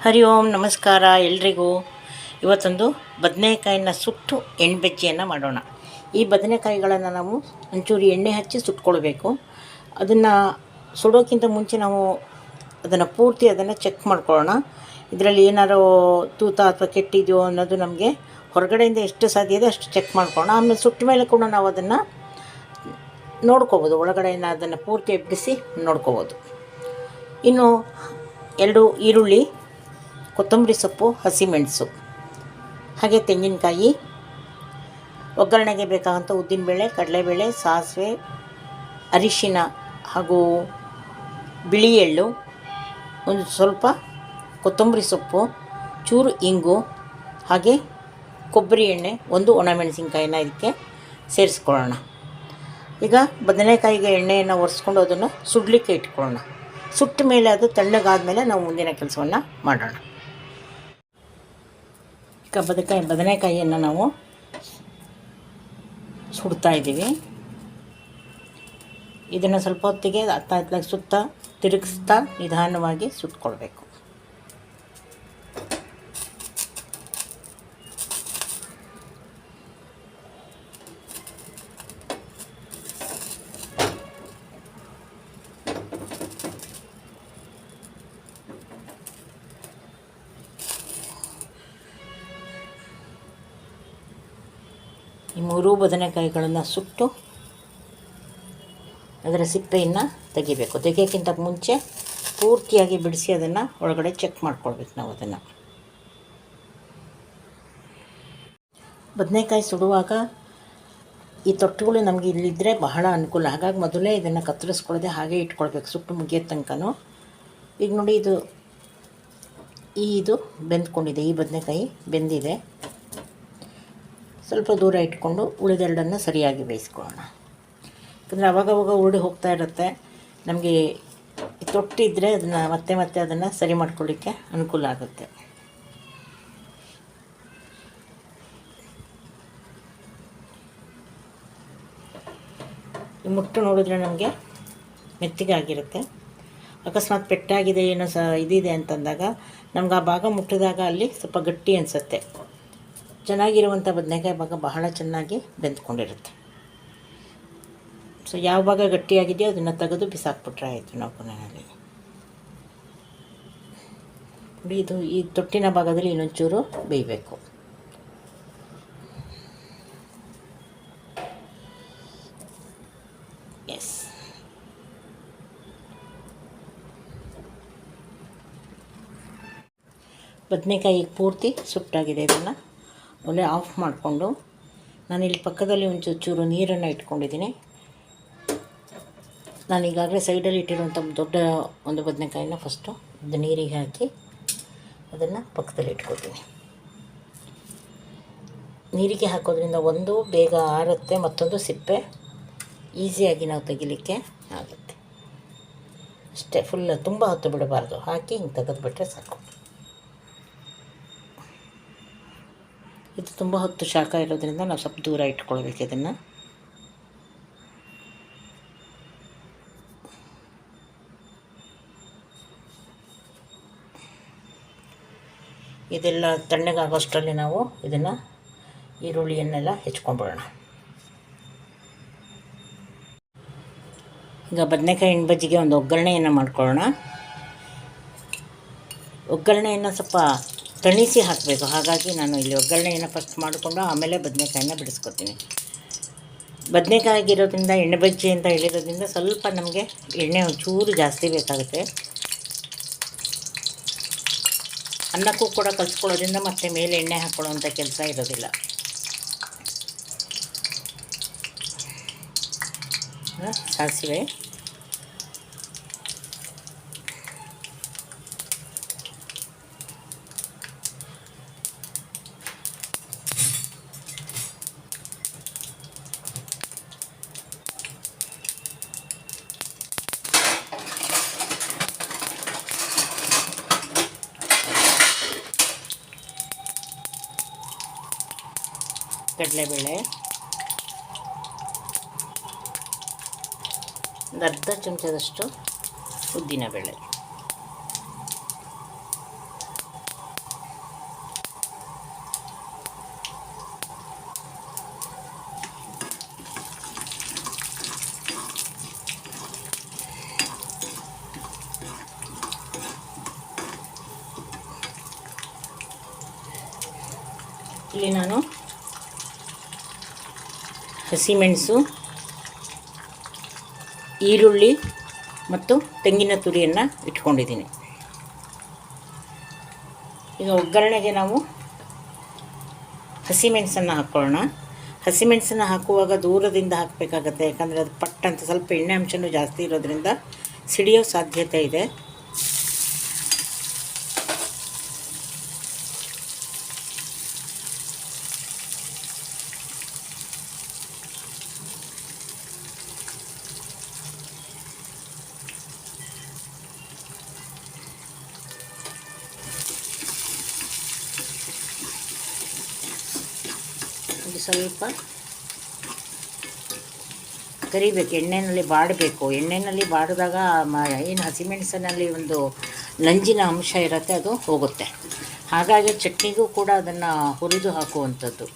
ಹರಿ ಓಂ ನಮಸ್ಕಾರ ಎಲ್ರಿಗೂ. ಇವತ್ತೊಂದು ಬದನೆಕಾಯಿನ ಸುಟ್ಟು ಎಣ್ಣೆ ಬಜ್ಜಿಯನ್ನು ಮಾಡೋಣ. ಈ ಬದನೆಕಾಯಿಗಳನ್ನು ನಾವು ಒಂಚೂರು ಎಣ್ಣೆ ಹಚ್ಚಿ ಸುಟ್ಕೊಳ್ಬೇಕು. ಅದನ್ನು ಸುಡೋಕ್ಕಿಂತ ಮುಂಚೆ ನಾವು ಅದನ್ನು ಚೆಕ್ ಮಾಡ್ಕೊಳ್ಳೋಣ. ಇದರಲ್ಲಿ ಏನಾರು ತೂತ ಅಥವಾ ಕೆಟ್ಟಿದೆಯೋ ಅನ್ನೋದು ನಮಗೆ ಹೊರಗಡೆಯಿಂದ ಎಷ್ಟು ಸಾಧ್ಯ ಇದೆ ಅಷ್ಟು ಚೆಕ್ ಮಾಡ್ಕೊಳ್ಳೋಣ. ಆಮೇಲೆ ಸುಟ್ಟ ಮೇಲೆ ಕೂಡ ನಾವು ಅದನ್ನು ನೋಡ್ಕೋಬೋದು, ಒಳಗಡೆಯಿಂದ ಅದನ್ನು ಪೂರ್ತಿ ಎಬ್ಬಿಸಿ ನೋಡ್ಕೋಬೋದು. ಇನ್ನು 2 ಈರುಳ್ಳಿ, ಕೊತ್ತಂಬರಿ ಸೊಪ್ಪು, ಹಸಿಮೆಣಸು, ಹಾಗೆ ತೆಂಗಿನಕಾಯಿ, ಒಗ್ಗರಣೆಗೆ ಬೇಕಾದಂಥ ಉದ್ದಿನಬೇಳೆ, ಕಡಲೆಬೇಳೆ, ಸಾಸಿವೆ, ಅರಿಶಿನ ಹಾಗೂ ಬಿಳಿ ಎಳ್ಳು, ಒಂದು ಸ್ವಲ್ಪ ಕೊತ್ತಂಬರಿ ಸೊಪ್ಪು, ಚೂರು ಇಂಗು, ಹಾಗೆ ಕೊಬ್ಬರಿ ಎಣ್ಣೆ, ಒಂದು ಒಣಮೆಣಸಿನ್ಕಾಯಿನ ಇದಕ್ಕೆ ಸೇರಿಸ್ಕೊಳ್ಳೋಣ. ಈಗ ಬದನೆಕಾಯಿಗೆ ಎಣ್ಣೆಯನ್ನು ಒರೆಸ್ಕೊಂಡು ಅದನ್ನು ಸುಡಲಿಕ್ಕೆ ಇಟ್ಕೊಳ್ಳೋಣ. ಸುಟ್ಟ ಮೇಲೆ ಅದು ತಣ್ಣಗಾದ ಮೇಲೆ ನಾವು ಮುಂದಿನ ಕೆಲಸವನ್ನು ಮಾಡೋಣ. ಈಗ ಬದನೆಕಾಯಿಯನ್ನು ನಾವು ಸುಡ್ತಾ ಇದ್ದೀವಿ. ಇದನ್ನು ಸ್ವಲ್ಪ ಹೊತ್ತಿಗೆ ಹತ್ತಾತ್ಲಾಗ ಸುತ್ತ ತಿರುಗಿಸ್ತಾ ನಿಧಾನವಾಗಿ ಸುಟ್ಕೊಳ್ಬೇಕು. ಈ 3 ಬದನೆಕಾಯಿಗಳನ್ನು ಸುಟ್ಟು ಅದರ ಸಿಪ್ಪೆಯನ್ನು ತೆಗಿಬೇಕು. ತೆಗಿಯೋಕ್ಕಿಂತ ಮುಂಚೆ ಪೂರ್ತಿಯಾಗಿ ಬಿಡಿಸಿ ಅದನ್ನು ಒಳಗಡೆ ಚೆಕ್ ಮಾಡ್ಕೊಳ್ಬೇಕು ನಾವು. ಅದನ್ನು ಬದನೆಕಾಯಿ ಸುಡುವಾಗ ಈ ತೊಟ್ಟುಗಳು ನಮಗೆ ಇಲ್ಲಿದ್ದರೆ ಬಹಳ ಅನುಕೂಲ. ಹಾಗಾಗಿ ಮೊದಲೇ ಇದನ್ನು ಕತ್ತರಿಸ್ಕೊಳ್ಳದೆ ಹಾಗೆ ಇಟ್ಕೊಳ್ಬೇಕು ಸುಟ್ಟು ಮುಗಿಯೋ ತನಕನೂ. ಈಗ ನೋಡಿ, ಇದು ಬೆಂದ್ಕೊಂಡಿದೆ. ಈ ಬದನೆಕಾಯಿ ಬೆಂದಿದೆ. ಸ್ವಲ್ಪ ದೂರ ಇಟ್ಕೊಂಡು ಉಳಿದೆರಡನ್ನು ಸರಿಯಾಗಿ ಬೇಯಿಸ್ಕೊಳ್ಳೋಣ. ಯಾಕಂದರೆ ಅವಾಗವಾಗ ಉರುಳಿ ಹೋಗ್ತಾ ಇರುತ್ತೆ. ನಮಗೆ ತೊಟ್ಟಿದ್ದರೆ ಅದನ್ನು ಮತ್ತೆ ಅದನ್ನು ಸರಿ ಮಾಡ್ಕೊಳ್ಳಿಕ್ಕೆ ಅನುಕೂಲ ಆಗುತ್ತೆ. ಈ ಮುಟ್ಟು ನೋಡಿದ್ರೆ ನಮಗೆ ಮೆತ್ತಿಗೆ ಆಗಿರುತ್ತೆ. ಅಕಸ್ಮಾತ್ ಪೆಟ್ಟಾಗಿದೆ ಏನೋ ಇದಿದೆ ಅಂತಂದಾಗ ನಮ್ಗೆ ಆ ಭಾಗ ಮುಟ್ಟಿದಾಗ ಅಲ್ಲಿ ಸ್ವಲ್ಪ ಗಟ್ಟಿ ಅನಿಸುತ್ತೆ. ಚೆನ್ನಾಗಿರುವಂಥ ಬದನೆಕಾಯಿ ಭಾಗ ಬಹಳ ಚೆನ್ನಾಗಿ ಬೆಂದ್ಕೊಂಡಿರುತ್ತೆ. ಸೊ ಯಾವ ಭಾಗ ಗಟ್ಟಿಯಾಗಿದೆಯೋ ಅದನ್ನು ತೆಗೆದು ಬಿಸಾಕ್ಬಿಟ್ರೆ ಆಯಿತು ನಾವು ಕೊನೆಯಲ್ಲಿ. ನೋಡಿ, ಈ ತೊಟ್ಟಿನ ಭಾಗದಲ್ಲಿ ಇನ್ನೊಂಚೂರು ಬೇಯಬೇಕು. ಎಸ್, ಬದನೆಕಾಯಿ ಪೂರ್ತಿ ಸುಟ್ಟಾಗಿದೆ. ಇದನ್ನು ಒಲೆ ಆಫ್ ಮಾಡಿಕೊಂಡು ನಾನಿಲ್ಲಿ ಪಕ್ಕದಲ್ಲಿ ಒಂಚೂರು ನೀರನ್ನು ಇಟ್ಕೊಂಡಿದ್ದೀನಿ. ನಾನು ಈಗಾಗಲೇ ಸೈಡಲ್ಲಿ ಇಟ್ಟಿರುವಂಥ ದೊಡ್ಡ ಒಂದು ಬದನೆಕಾಯಿನ ಫಸ್ಟು ಇದು ನೀರಿಗೆ ಹಾಕಿ ಅದನ್ನು ಪಕ್ಕದಲ್ಲಿ ಇಟ್ಕೊತೀನಿ. ನೀರಿಗೆ ಹಾಕೋದ್ರಿಂದ ಒಂದು ಬೇಗ ಆರುತ್ತೆ, ಮತ್ತೊಂದು ಸಿಪ್ಪೆ ಈಸಿಯಾಗಿ ನಾವು ತೆಗಿಲಿಕ್ಕೆ ಆಗುತ್ತೆ. ಅಷ್ಟೇ, ತುಂಬ ಹೊತ್ತು ಬಿಡಬಾರ್ದು. ಹಾಕಿ ಹಿಂಗೆ ತೆಗೆದುಬಿಟ್ರೆ ಸಾಕು. ಇದು ತುಂಬ ಹೊತ್ತು ಶಾಖ ಇರೋದ್ರಿಂದ ನಾವು ಸ್ವಲ್ಪ ದೂರ ಇಟ್ಕೊಳ್ಬೇಕು ಇದನ್ನು. ಇದೆಲ್ಲ ತಣ್ಣಗಾಗೋಷ್ಟರಲ್ಲಿ ನಾವು ಇದನ್ನು ಈರುಳ್ಳಿಯನ್ನೆಲ್ಲ ಹೆಚ್ಕೊಂಡ್ಬಿಡೋಣ. ಈಗ ಬದನೆಕಾಯಿ ಎಣ್ಣೆ ಬಜ್ಜಿಗೆ ಒಂದು ಒಗ್ಗರಣೆಯನ್ನು ಮಾಡ್ಕೊಳ್ಳೋಣ. ಒಗ್ಗರಣೆಯನ್ನು ಸ್ವಲ್ಪ ತಣಿಸಿ ಹಾಕಬೇಕು. ಹಾಗಾಗಿ ನಾನು ಇಲ್ಲಿ ಒಗ್ಗರಣೆಯನ್ನು ಫಸ್ಟ್ ಮಾಡಿಕೊಂಡು ಆಮೇಲೆ ಬದನೆಕಾಯಿನ ಬಿಡಿಸ್ಕೊತೀನಿ. ಬದನೆಕಾಯಿಗಿರೋದ್ರಿಂದ ಎಣ್ಣೆ ಬಜ್ಜಿ ಅಂತ ಹೇಳಿರೋದ್ರಿಂದ ಸ್ವಲ್ಪ ನಮಗೆ ಎಣ್ಣೆ ಒಂಚೂರು ಜಾಸ್ತಿ ಬೇಕಾಗುತ್ತೆ. ಅನ್ನಕ್ಕೂ ಕೂಡ ಕಲಿಸ್ಕೊಳ್ಳೋದ್ರಿಂದ ಮತ್ತೆ ಮೇಲೆ ಎಣ್ಣೆ ಹಾಕ್ಕೊಳ್ಳೋವಂಥ ಕೆಲಸ ಇರೋದಿಲ್ಲ. ಸಾಸಿವೆ, ಕಡಲೆಬೇಳೆ, ಒಂದು ಅರ್ಧ ಚಮಚದಷ್ಟು ಉದ್ದಿನಬೇಳೆ, ಇಲ್ಲಿ ನಾನು ಹಸಿಮೆಣಸು, ಈರುಳ್ಳಿ ಮತ್ತು ತೆಂಗಿನ ತುರಿಯನ್ನು ಇಟ್ಕೊಂಡಿದ್ದೀನಿ. ಈಗ ಒಗ್ಗರಣೆಗೆ ನಾವು ಹಸಿಮೆಣಸನ್ನು ಹಾಕ್ಕೊಳ್ಳೋಣ. ಹಸಿಮೆಣಸನ್ನು ಹಾಕುವಾಗ ದೂರದಿಂದ ಹಾಕಬೇಕಾಗತ್ತೆ, ಯಾಕಂದರೆ ಅದು ಪಟ್ ಅಂತ ಸ್ವಲ್ಪ ಎಣ್ಣೆ ಅಂಶವೂ ಜಾಸ್ತಿ ಇರೋದ್ರಿಂದ ಸಿಡಿಯೋ ಸಾಧ್ಯತೆ ಇದೆ. ಸ್ವಲ್ಪ ಕರಿಬೇಕು, ಎಣ್ಣೆಯಲ್ಲಿ ಬಾಡಬೇಕು. ಎಣ್ಣೆಯಲ್ಲಿ ಬಾಡಿದಾಗ ಏನು ಹಸಿಮೆಣಸಿನಲ್ಲಿ ಒಂದು ನಂಜಿನ ಅಂಶ ಇರುತ್ತೆ, ಅದು ಹೋಗುತ್ತೆ. ಹಾಗಾಗಿ ಚಟ್ನಿಗೂ ಕೂಡ ಅದನ್ನು ಹುರಿದು ಹಾಕುವಂಥದ್ದು.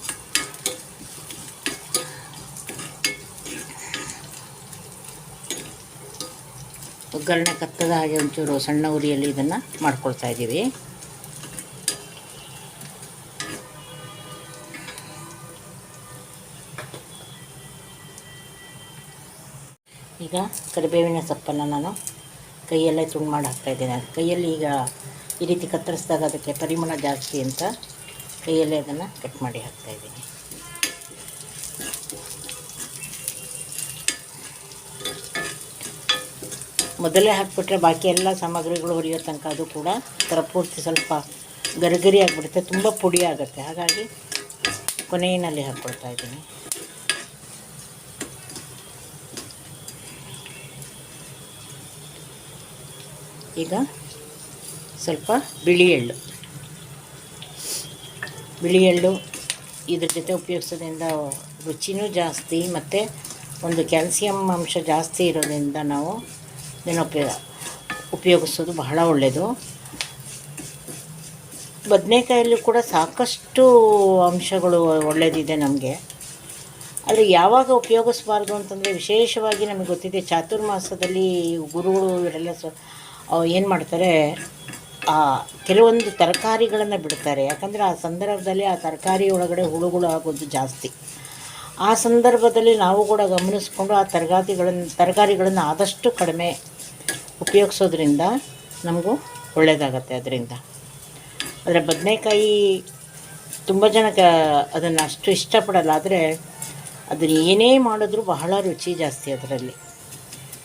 ಒಗ್ಗರಣೆ ಕತ್ತದ ಹಾಗೆ ಒಂಚೂರು ಸಣ್ಣ ಉರಿಯಲ್ಲಿ ಇದನ್ನು ಮಾಡ್ಕೊಳ್ತಾ ಇದ್ದೀವಿ. ಈಗ ಕರಿಬೇವಿನ ಸೊಪ್ಪನ್ನು ನಾನು ಕೈಯಲ್ಲೇ ತುಂಡು ಮಾಡಿ ಹಾಕ್ತಾಯಿದ್ದೇನೆ. ಕೈಯಲ್ಲಿ ಈಗ ಈ ರೀತಿ ಕತ್ತರಿಸಿದಾಗ ಅದಕ್ಕೆ ಪರಿಮಳ ಜಾಸ್ತಿ ಅಂತ ಕೈಯಲ್ಲೇ ಅದನ್ನು ಕಟ್ ಮಾಡಿ ಹಾಕ್ತಾಯಿದ್ದೀನಿ. ಮೊದಲೇ ಹಾಕಿಬಿಟ್ರೆ ಬಾಕಿ ಎಲ್ಲ ಸಾಮಗ್ರಿಗಳು ಹುರಿಯೋ ತನಕ ಅದು ಕೂಡ ಥರ ಪೂರ್ತಿ ಸ್ವಲ್ಪ ಗರಿಗರಿ ಆಗಿಬಿಡುತ್ತೆ, ತುಂಬ ಪುಡಿ ಆಗುತ್ತೆ. ಹಾಗಾಗಿ ಕೊನೆಯಲ್ಲಿ ಹಾಕ್ಕೊಳ್ತಾ ಇದ್ದೀನಿ. ಈಗ ಸ್ವಲ್ಪ ಬಿಳಿ ಎಳ್ಳು ಇದ್ರ ಜೊತೆ ಉಪಯೋಗಿಸೋದ್ರಿಂದ ರುಚಿನೂ ಜಾಸ್ತಿ ಮತ್ತು ಒಂದು ಕ್ಯಾಲ್ಸಿಯಂ ಅಂಶ ಜಾಸ್ತಿ ಇರೋದ್ರಿಂದ ನಾವು ಇದನ್ನು ಉಪಯೋಗಿಸೋದು ಬಹಳ ಒಳ್ಳೆಯದು. ಬದನೆಕಾಯಲ್ಲೂ ಕೂಡ ಸಾಕಷ್ಟು ಅಂಶಗಳು ಒಳ್ಳೆಯದಿದೆ ನಮಗೆ. ಆದರೆ ಯಾವಾಗ ಉಪಯೋಗಿಸಬಾರ್ದು ಅಂತಂದರೆ, ವಿಶೇಷವಾಗಿ ನಮಗೆ ಗೊತ್ತಿದೆ ಚಾತುರ್ಮಾಸದಲ್ಲಿ ಗುರುಗಳು ಇವರೆಲ್ಲ ಏನು ಮಾಡ್ತಾರೆ, ಕೆಲವೊಂದು ತರಕಾರಿಗಳನ್ನು ಬಿಡ್ತಾರೆ. ಯಾಕಂದರೆ ಆ ಸಂದರ್ಭದಲ್ಲಿ ಆ ತರಕಾರಿ ಒಳಗಡೆ ಹುಳುಗಳು ಆಗೋದು ಜಾಸ್ತಿ. ಆ ಸಂದರ್ಭದಲ್ಲಿ ನಾವು ಕೂಡ ಗಮನಿಸ್ಕೊಂಡು ಆ ತರಕಾರಿಗಳನ್ನು ಆದಷ್ಟು ಕಡಿಮೆ ಉಪಯೋಗಿಸೋದ್ರಿಂದ ನಮಗೂ ಒಳ್ಳೆಯದಾಗತ್ತೆ ಅದರಿಂದ. ಆದರೆ ಬದನೆಕಾಯಿ ತುಂಬ ಜನಕ್ಕೆ ಅದನ್ನು ಅಷ್ಟು ಇಷ್ಟಪಡಲ್ಲ. ಆದರೆ ಅದನ್ನು ಏನೇ ಮಾಡಿದ್ರೂ ಬಹಳ ರುಚಿ ಜಾಸ್ತಿ ಅದರಲ್ಲಿ.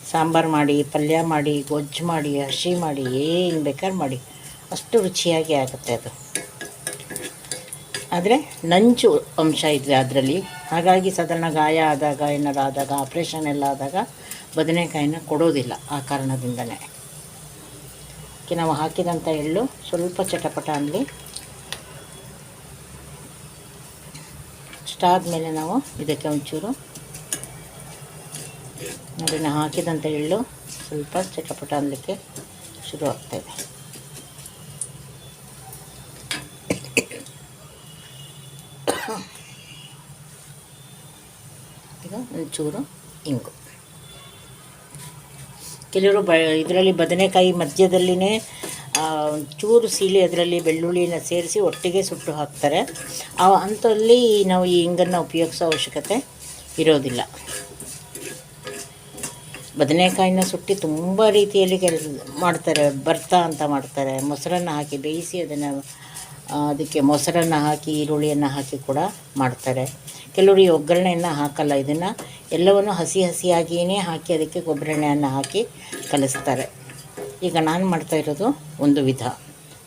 ಸಾಂಬಾರು ಮಾಡಿ, ಪಲ್ಯ ಮಾಡಿ, ಗೊಜ್ಜು ಮಾಡಿ, ಹಸಿ ಮಾಡಿ, ಏನು ಬೇಕಾದ್ರೆ ಮಾಡಿ, ಅಷ್ಟು ರುಚಿಯಾಗಿ ಆಗುತ್ತೆ ಅದು. ಆದರೆ ನಂಚು ಅಂಶ ಇದೆ ಅದರಲ್ಲಿ. ಹಾಗಾಗಿ ಸಾಧಾರಣ ಗಾಯ ಆದಾಗ, ಏನಾರು ಆದಾಗ, ಆಪ್ರೇಷನ್ ಎಲ್ಲ ಆದಾಗ ಬದನೆಕಾಯಿನ ಕೊಡೋದಿಲ್ಲ. ಆ ಕಾರಣದಿಂದನೇ ನಾವು ಹಾಕಿದಂಥ ಎಳ್ಳು ಸ್ವಲ್ಪ ಚಟಪಟ ಅನ್ನಲಿ. ಅಷ್ಟಾದಮೇಲೆ ನಾವು ಇದಕ್ಕೆ ಒಂಚೂರು ನೋಡಿ, ನಾವು ಹಾಕಿದಂಥ ಎಳ್ಳು ಸ್ವಲ್ಪ ಚಟಪಟ ಅನ್ನಲಿಕ್ಕೆ ಶುರು ಆಗ್ತಾಯಿದೆ. ಈಗ ಒಂಚೂರು ಇಂಗು. ಕೆಲವರು ಇದರಲ್ಲಿ ಬದನೆಕಾಯಿ ಮಧ್ಯದಲ್ಲಿನೇ ಚೂರು ಸೀಳಿ ಅದರಲ್ಲಿ ಬೆಳ್ಳುಳ್ಳಿನ ಸೇರಿಸಿ ಒಟ್ಟಿಗೆ ಸುಟ್ಟು ಹಾಕ್ತಾರೆ. ಅಂಥಲ್ಲಿ ನಾವು ಈ ಇಂಗನ್ನು ಉಪಯೋಗಿಸೋ ಅವಶ್ಯಕತೆ ಇರೋದಿಲ್ಲ. ಬದನೆಕಾಯಿನ ಸುಟ್ಟು ತುಂಬ ರೀತಿಯಲ್ಲಿ ಮಾಡ್ತಾರೆ. ಭರ್ತಾ ಅಂತ ಮಾಡ್ತಾರೆ, ಮೊಸರನ್ನು ಹಾಕಿ ಬೇಯಿಸಿ ಅದಕ್ಕೆ ಮೊಸರನ್ನು ಹಾಕಿ ಈರುಳ್ಳಿಯನ್ನು ಹಾಕಿ ಕೂಡ ಮಾಡ್ತಾರೆ. ಕೆಲವರು ಈ ಒಗ್ಗರಣೆಯನ್ನು ಹಾಕಲ್ಲ, ಇದನ್ನು ಎಲ್ಲವನ್ನು ಹಸಿಯಾಗಿಯೇ ಹಾಕಿ ಅದಕ್ಕೆ ಒಗ್ಗರಣೆಯನ್ನು ಹಾಕಿ ಕಲಿಸ್ತಾರೆ. ಈಗ ನಾನು ಮಾಡ್ತಾ ಇರೋದು ಒಂದು ವಿಧ.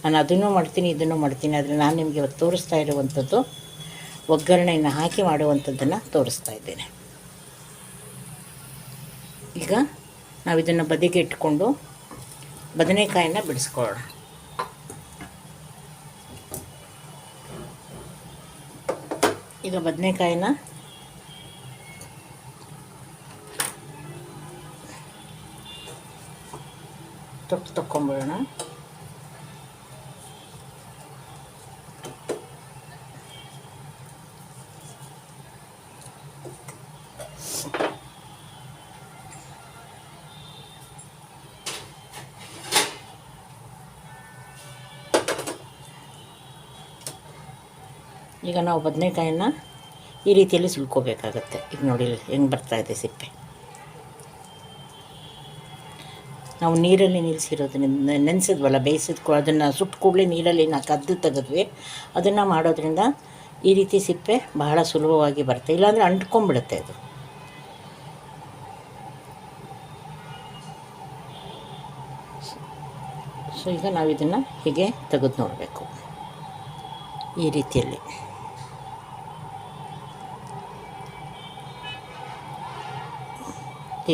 ನಾನು ಅದನ್ನು ಮಾಡ್ತೀನಿ, ಇದನ್ನು ಮಾಡ್ತೀನಿ. ಆದರೆ ನಾನು ನಿಮಗೆ ಇವತ್ತು ತೋರಿಸ್ತಾ ಇರುವಂಥದ್ದು ಒಗ್ಗರಣೆಯನ್ನು ಹಾಕಿ ಮಾಡುವಂಥದ್ದನ್ನು ತೋರಿಸ್ತಾ ಇದ್ದೇನೆ. ಈಗ ನಾವು ಇದನ್ನು ಬದಿಗೆ ಇಟ್ಕೊಂಡು ಬದನೆಕಾಯಿನ ಬಿಡಿಸ್ಕೊಳ್ಳೋಣ. ಈಗ ಬದನೆಕಾಯಿನ ತೊಗೊಂಬಿಡೋಣ. ಈಗ ನಾವು ಬದನೆಕಾಯನ್ನು ಈ ರೀತಿಯಲ್ಲಿ ಸುಲ್ಕೋಬೇಕಾಗತ್ತೆ. ಈಗ ನೋಡಿ ಹೆಂಗೆ ಬರ್ತಾಯಿದೆ ಸಿಪ್ಪೆ. ನಾವು ನೀರಲ್ಲಿ ನಿಲ್ಲಿಸಿರೋದ್ರಿಂದ ನೆನೆಸಿದ್ವಲ್ಲ, ಬೇಯಿಸಿದ ಅದನ್ನು ಸುಟ್ಟು ಕೂಡಲೇ ನೀರಲ್ಲಿ ನಾವು ಕದ್ದು ತೆಗೆದ್ವಿ. ಅದನ್ನು ಮಾಡೋದ್ರಿಂದ ಈ ರೀತಿ ಸಿಪ್ಪೆ ಬಹಳ ಸುಲಭವಾಗಿ ಬರುತ್ತೆ, ಇಲ್ಲಾಂದರೆ ಅಂಟ್ಕೊಂಡ್ಬಿಡುತ್ತೆ ಅದು. ಸೊ ಈಗ ನಾವು ಇದನ್ನು ಹೀಗೆ ತೆಗೆದು ನೋಡಬೇಕು ಈ ರೀತಿಯಲ್ಲಿ.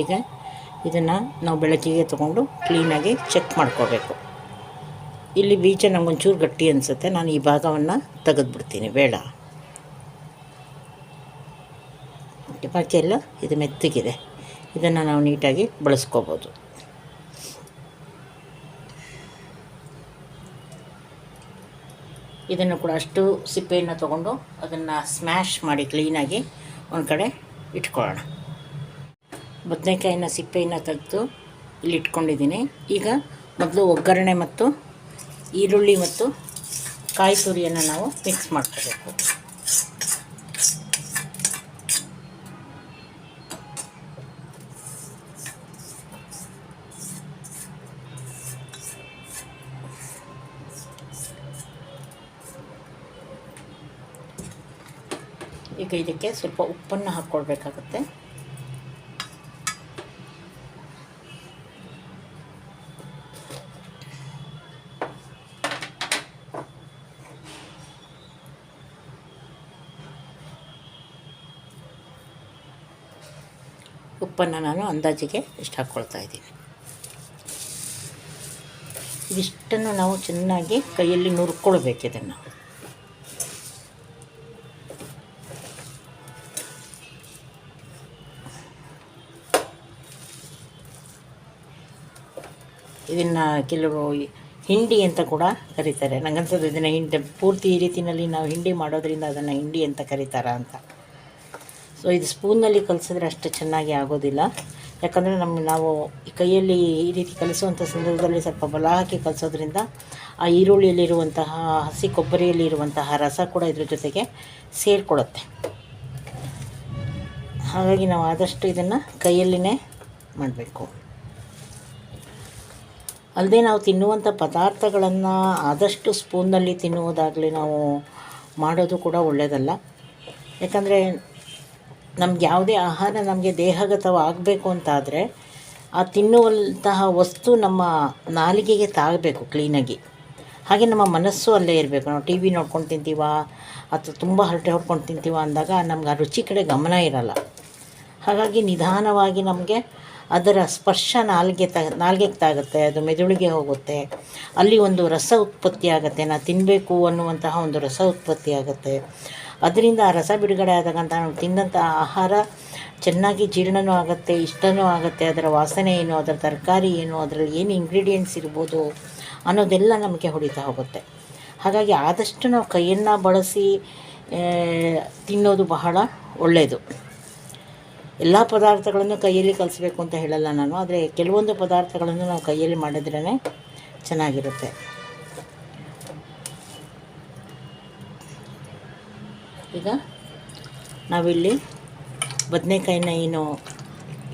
ಈಗ ಇದನ್ನು ನಾವು ಬೆಳಕಿಗೆ ತೊಗೊಂಡು ಕ್ಲೀನಾಗಿ ಚೆಕ್ ಮಾಡ್ಕೋಬೇಕು. ಇಲ್ಲಿ ಬೀಜ ನಮಗೊಂಚೂರು ಗಟ್ಟಿ ಅನಿಸುತ್ತೆ, ನಾನು ಈ ಭಾಗವನ್ನು ತೆಗೆದುಬಿಡ್ತೀನಿ, ಬೇಡ. ಬಾಕಿ ಎಲ್ಲ ಇದು ಮೆತ್ತಗಿದೆ, ಇದನ್ನು ನಾವು ನೀಟಾಗಿ ಬಳಸ್ಕೋಬೋದು. ಇದನ್ನು ಕೂಡ ಅಷ್ಟು ಸಿಪ್ಪೆಯನ್ನು ತೊಗೊಂಡು ಅದನ್ನು ಸ್ಮ್ಯಾಶ್ ಮಾಡಿ ಕ್ಲೀನಾಗಿ ಒಂದು ಕಡೆ ಇಟ್ಕೊಳ್ಳೋಣ. ಬದನೆಕಾಯಿನ ಸಿಪ್ಪೆಯನ್ನು ತೆಗೆದು ಇಲ್ಲಿ ಇಟ್ಕೊಂಡಿದ್ದೀನಿ. ಈಗ ಮೊದಲು ಒಗ್ಗರಣೆ ಮತ್ತು ಈರುಳ್ಳಿ ಮತ್ತು ಕಾಯಿ ತುರಿಯನ್ನು ನಾವು ಮಿಕ್ಸ್ ಮಾಡ್ಕೋಬೇಕು. ಈಗ ಇದಕ್ಕೆ ಸ್ವಲ್ಪ ಉಪ್ಪನ್ನು ಹಾಕ್ಕೊಳ್ಬೇಕಾಗತ್ತೆ. ಉಪ್ಪನ್ನು ನಾನು ಅಂದಾಜಿಗೆ ಇಷ್ಟು ಹಾಕ್ಕೊಳ್ತಾ ಇದ್ದೀನಿ. ಇದಿಷ್ಟನ್ನು ನಾವು ಚೆನ್ನಾಗಿ ಕೈಯಲ್ಲಿ ನುರ್ಕೊಳ್ಬೇಕು. ಇದನ್ನು ಕೆಲವು ಹಿಂಡಿ ಅಂತ ಕೂಡ ಕರೀತಾರೆ. ನನಗನ್ಸೋದು ಇದನ್ನು ಪೂರ್ತಿ ಈ ರೀತಿಯಲ್ಲಿ ನಾವು ಹಿಂಡಿ ಮಾಡೋದ್ರಿಂದ ಅದನ್ನು ಹಿಂಡಿ ಅಂತ ಕರೀತಾರ ಅಂತ. ಸೊ ಇದು ಸ್ಪೂನಲ್ಲಿ ಕಲಿಸಿದ್ರೆ ಅಷ್ಟು ಚೆನ್ನಾಗಿ ಆಗೋದಿಲ್ಲ, ಯಾಕಂದರೆ ನಾವು ಈ ಕೈಯಲ್ಲಿ ಈ ರೀತಿ ಕಲಿಸುವಂಥ ಸಂದರ್ಭದಲ್ಲಿ ಸ್ವಲ್ಪ ಬಲ ಹಾಕಿ ಕಲಿಸೋದ್ರಿಂದ ಆ ಈರುಳ್ಳಿಯಲ್ಲಿರುವಂತಹ ಹಸಿ ಕೊಬ್ಬರಿಯಲ್ಲಿರುವಂತಹ ರಸ ಕೂಡ ಇದ್ರ ಜೊತೆಗೆ ಸೇರಿಕೊಳ್ಳುತ್ತೆ. ಹಾಗಾಗಿ ನಾವು ಆದಷ್ಟು ಇದನ್ನು ಕೈಯಲ್ಲಿನೇ ಮಾಡಬೇಕು. ಅಲ್ಲದೆ ನಾವು ತಿನ್ನುವಂಥ ಪದಾರ್ಥಗಳನ್ನು ಆದಷ್ಟು ಸ್ಪೂನ್ನಲ್ಲಿ ತಿನ್ನುವುದಾಗಲಿ ನಾವು ಮಾಡೋದು ಕೂಡ ಒಳ್ಳೆಯದಲ್ಲ. ಯಾಕಂದರೆ ನಮ್ಗೆ ಯಾವುದೇ ಆಹಾರ ನಮಗೆ ದೇಹಗತವಾಗಬೇಕು ಅಂತಾದರೆ ಆ ತಿನ್ನುವಂತಹ ವಸ್ತು ನಮ್ಮ ನಾಲಿಗೆಗೆ ತಾಗಬೇಕು ಕ್ಲೀನಾಗಿ. ಹಾಗೆ ನಮ್ಮ ಮನಸ್ಸು ಅಲ್ಲೇ ಇರಬೇಕು. ನಾವು ಟಿ ವಿ ನೋಡ್ಕೊಂಡು ತಿಂತೀವ ಅಥವಾ ತುಂಬ ಹರಟೆ ಹೊಡ್ಕೊಂಡು ತಿಂತೀವ ಅಂದಾಗ ನಮ್ಗೆ ಆ ರುಚಿ ಕಡೆ ಗಮನ ಇರಲ್ಲ. ಹಾಗಾಗಿ ನಿಧಾನವಾಗಿ ನಮಗೆ ಅದರ ಸ್ಪರ್ಶ ನಾಲ್ಗೆಗೆ ತಾಗುತ್ತೆ, ಅದು ಮೆದುಳಿಗೆ ಹೋಗುತ್ತೆ, ಅಲ್ಲಿ ಒಂದು ರಸ ಉತ್ಪತ್ತಿ ಆಗುತ್ತೆ. ನಾವು ತಿನ್ನಬೇಕು ಅನ್ನುವಂತಹ ಒಂದು ರಸ ಉತ್ಪತ್ತಿ ಆಗುತ್ತೆ. ಅದರಿಂದ ಆ ರಸ ಬಿಡುಗಡೆ ಆದಾಗಂತ ನಾವು ತಿಂದಂಥ ಆಹಾರ ಚೆನ್ನಾಗಿ ಜೀರ್ಣನೂ ಆಗುತ್ತೆ, ಇಷ್ಟನೂ ಆಗುತ್ತೆ. ಅದರ ವಾಸನೆ ಏನು, ಅದರ ತರಕಾರಿ ಏನು, ಅದರಲ್ಲಿ ಏನು ಇಂಗ್ರೀಡಿಯೆಂಟ್ಸ್ ಇರ್ಬೋದು ಅನ್ನೋದೆಲ್ಲ ನಮಗೆ ಹೊಡಿತಾ ಹೋಗುತ್ತೆ. ಹಾಗಾಗಿ ಆದಷ್ಟು ನಾವು ಕೈಯನ್ನು ಬಳಸಿ ತಿನ್ನೋದು ಬಹಳ ಒಳ್ಳೆಯದು. ಎಲ್ಲ ಪದಾರ್ಥಗಳನ್ನು ಕೈಯಲ್ಲಿ ಕಲಿಸ್ಬೇಕು ಅಂತ ಹೇಳಲ್ಲ ನಾನು, ಆದರೆ ಕೆಲವೊಂದು ಪದಾರ್ಥಗಳನ್ನು ನಾವು ಕೈಯಲ್ಲಿ ಮಾಡಿದ್ರೇ ಚೆನ್ನಾಗಿರುತ್ತೆ. ಈಗ ನಾವಿಲ್ಲಿ ಬದನೆಕಾಯಿನ ಏನು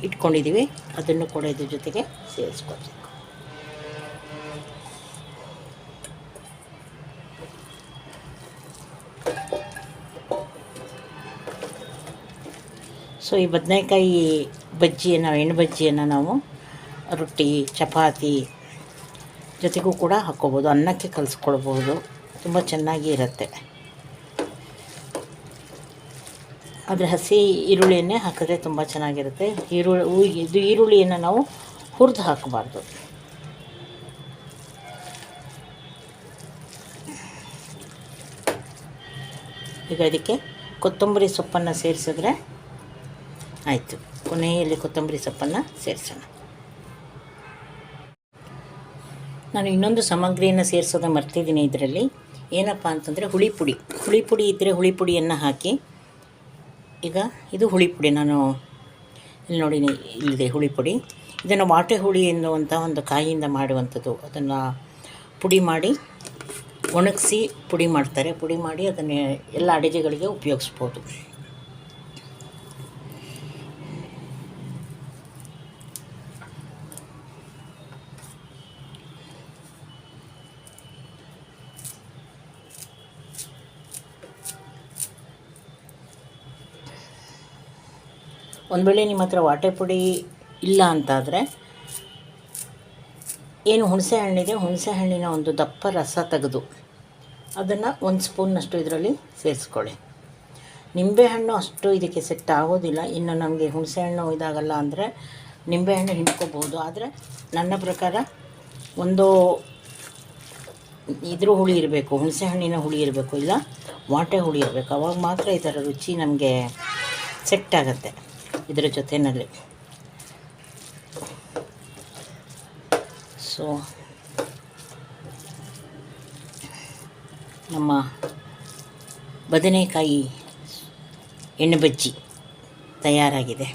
ಇಟ್ಕೊಂಡಿದ್ದೀವಿ ಅದನ್ನು ಕೂಡ ಇದ್ರ ಜೊತೆಗೆ ಸೇರಿಸ್ಕೊಳ್ಬೇಕು. ಸೊ ಈ ಬದನೆಕಾಯಿ ಬಜ್ಜಿಯನ್ನು, ಎಣ್ಣೆ ಬಜ್ಜಿಯನ್ನು ನಾವು ರೊಟ್ಟಿ, ಚಪಾತಿ ಜೊತೆಗೂ ಕೂಡ ಹಾಕ್ಕೋಬೋದು, ಅನ್ನಕ್ಕೆ ಕಲಿಸ್ಕೊಳ್ಬೋದು, ತುಂಬ ಚೆನ್ನಾಗಿ ಇರುತ್ತೆ. ಆದರೆ ಹಸಿ ಈರುಳ್ಳಿಯನ್ನೇ ಹಾಕಿದ್ರೆ ತುಂಬ ಚೆನ್ನಾಗಿರುತ್ತೆ. ಈರುಳ್ಳಿಯನ್ನು ನಾವು ಹುರಿದು ಹಾಕಬಾರ್ದು. ಈಗ ಇದಕ್ಕೆ ಕೊತ್ತಂಬರಿ ಸೊಪ್ಪನ್ನು ಸೇರಿಸಿದ್ರೆ ಆಯಿತು. ಕೊನೆಯಲ್ಲಿ ಕೊತ್ತಂಬರಿ ಸೊಪ್ಪನ್ನು ಸೇರಿಸೋಣ. ನಾನು ಇನ್ನೊಂದು ಸಾಮಗ್ರಿಯನ್ನು ಸೇರಿಸೋದು ಮರ್ತಿದ್ದೀನಿ ಇದರಲ್ಲಿ. ಏನಪ್ಪ ಅಂತಂದರೆ ಹುಳಿ ಪುಡಿ ಇದ್ದರೆ ಹುಳಿ ಪುಡಿಯನ್ನು ಹಾಕಿ. ಈಗ ಇದು ಹುಳಿ ಪುಡಿ, ನಾನು ಇಲ್ಲಿ ನೋಡಿ ಇಲ್ಲಿದೆ ಹುಳಿ ಪುಡಿ. ಇದನ್ನು ವಾಟೆ ಹುಳಿ ಎನ್ನುವಂಥ ಒಂದು ಕಾಯಿಯಿಂದ ಮಾಡುವಂಥದ್ದು. ಅದನ್ನು ಪುಡಿ ಮಾಡಿ ಒಣಗಿಸಿ ಪುಡಿ ಮಾಡ್ತಾರೆ. ಪುಡಿ ಮಾಡಿ ಅದನ್ನು ಎಲ್ಲ ಅಡುಗೆಗಳಿಗೆ ಉಪಯೋಗಿಸ್ಬೋದು. ಒಂದು ವೇಳೆ ನಿಮ್ಮ ಹತ್ರ ವಾಟೆ ಪುಡಿ ಇಲ್ಲ ಅಂತಾದರೆ ಏನು ಹುಣಸೆ ಹಣ್ಣಿದೆ, ಹುಣಸೆ ಹಣ್ಣಿನ ಒಂದು ದಪ್ಪ ರಸ ತೆಗೆದು ಅದನ್ನು 1 ಸ್ಪೂನ್ನಷ್ಟು ಇದರಲ್ಲಿ ಸೇರಿಸ್ಕೊಳ್ಳಿ. ನಿಂಬೆಹಣ್ಣು ಅಷ್ಟು ಇದಕ್ಕೆ ಸೆಟ್ ಆಗೋದಿಲ್ಲ. ಇನ್ನು ನಮಗೆ ಹುಣಸೆ ಹಣ್ಣು ಇದಾಗಲ್ಲ ಅಂದರೆ ನಿಂಬೆಹಣ್ಣು ಹಿಂಡ್ಕೋಬೋದು. ಆದರೆ ನನ್ನ ಪ್ರಕಾರ ಒಂದು ಇದ್ರ ಹುಳಿ ಇರಬೇಕು, ಹುಣಸೆ ಹಣ್ಣಿನ ಹುಳಿ ಇರಬೇಕು, ಇಲ್ಲ ವಾಟೆ ಹುಳಿ ಇರಬೇಕು. ಅವಾಗ ಮಾತ್ರ ಇದರ ರುಚಿ ನಮಗೆ ಸೆಟ್ ಆಗುತ್ತೆ ಇದರ ಜೊತೆಯಲ್ಲಿ. ಸೊ ನಮ್ಮ ಬದನೆಕಾಯಿ ಎಣ್ಣೆ ಬಜ್ಜಿ ತಯಾರಾಗಿದೆ.